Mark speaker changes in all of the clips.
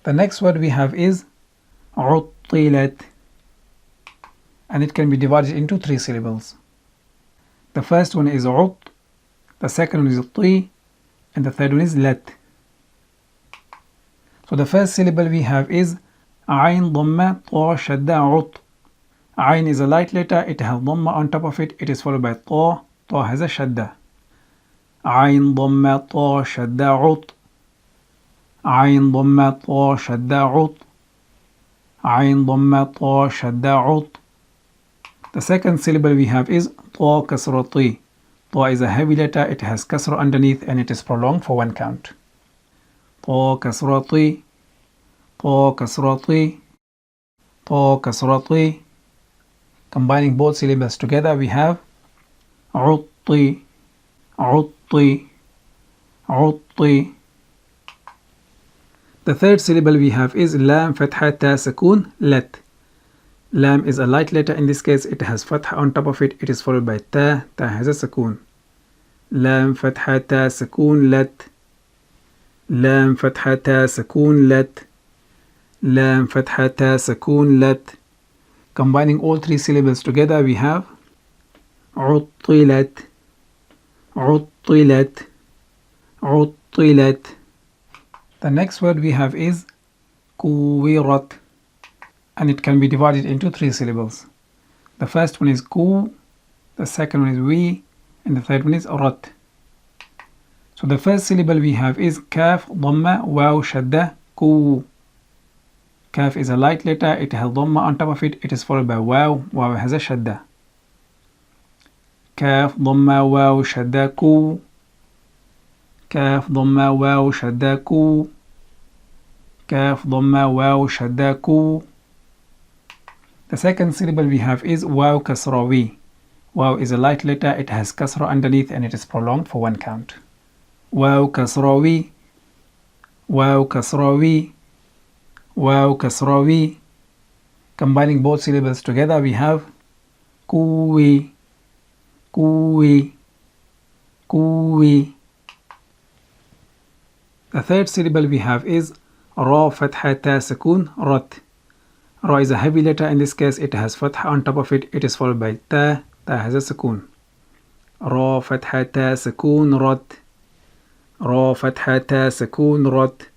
Speaker 1: The next word we have is عطلت, and it can be divided into 3 syllables. The first one is عط, the second one is طي, and the third one is let. So the first syllable we have is عين ضمة طا شدة عط. عين is a light letter, it has ضمة on top of it, it is followed by طا. طا has a شدة. عين ضمة طا شدة عط. عين ضمة طا شدة عط. عين ضمة طا شدة عط. The second syllable we have is طا كسر طي. طا is a heavy letter, it has كسر underneath and it is prolonged for 1 count. طا كسر طي. طا كسر طي. طا كسر طي. Combining both syllables together we have عطي. عطي. عطي. The third syllable we have is لام فتحة تا سكون let. Lam is a light letter, in this case it has fatha on top of it, it is followed by ta. Ta has a سكون. لام فتحة تا سكون let. لام فتحة تا سكون let. لام فتحة تا سكون let. Combining all 3 syllables together we have عطلت. عطلت. عطلت. The next word we have is كورت, and it can be divided into 3 syllables. The first one is ku, the second one is we, and the third one is rat. So the first syllable we have is kaf, dhamma, waw, shadda, ku. Kaf is a light letter, it has dhamma on top of it, it is followed by waw. Waw has a shadda. Kaf, dhamma, waw, shadda, ku. كاف ضمة واو شدة كو. كاف ضمة واو شدة كو. The second syllable we have is واو كسرة وي. Waw is a light letter, it has kasra underneath and it is prolonged for 1 count. واو كسرة وي. واو كسرة وي. واو كسرة وي. Combining both syllables together we have كوي. كوي. كوي. The third syllable we have is را فتحة تا سكون رت. Ra is a heavy letter, in this case it has fatha on top of it, it is followed by ta. Ta has a سكون. را فتحة تا سكون رت. را فتحة تا سكون رت.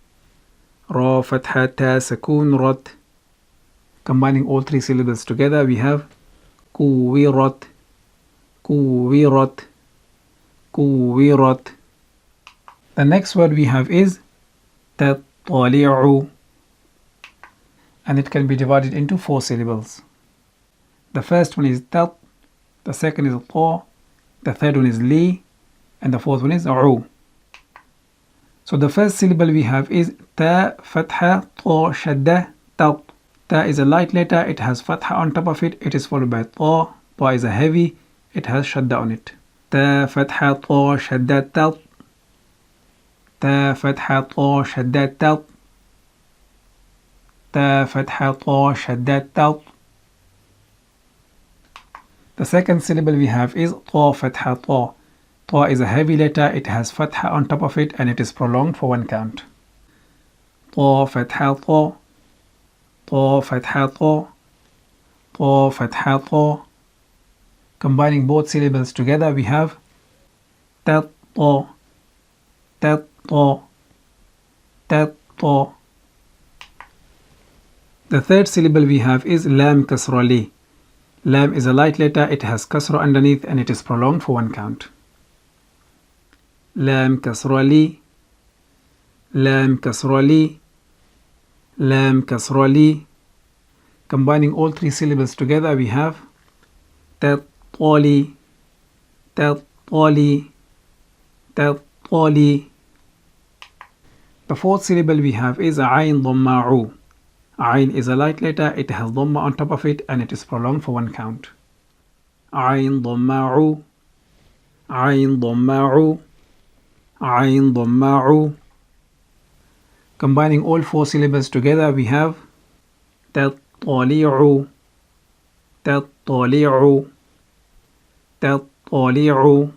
Speaker 1: را فتحة تا سكون رت. Combining all 3 syllables together we have كويرت. كويرت. كويرت. The next word we have is تطلع, and it can be divided into 4 syllables. The first one is tat, the second is ta, the third one is li, and the fourth one is u. So the first syllable we have is ta fatha ta shadda tat. Ta is a light letter, it has fatha on top of it, it is followed by ta. Ta is a heavy, it has shadda on it. Ta fatha ta shadda tat. تا فتحة طا شدة تط. تا فتحة طا شدة تط. The second syllable we have is طا فتحة طا. طا is a heavy letter, it has fatha on top of it and it is prolonged for 1 count. طا فتحة طا. طا فتحة طا. طا فتحة طا. Combining both syllables together we have تطا. تطا. تطا. The third syllable we have is lam kasra li. Lam is a light letter, it has kasra underneath and it is prolonged for 1 count. Lam kasra li. Lam kasra li. Lam kasra li. Combining all 3 syllables together we have تطالي. تطالي. تطالي. The fourth syllable we have is عين ضمة. Ayn is a light letter, it has dhamma on top of it and it is prolonged for 1 count. عين ضمة. عين ضمة. عين ضمة. Combining all 4 syllables together we have تطلع. تطلع. تطلع.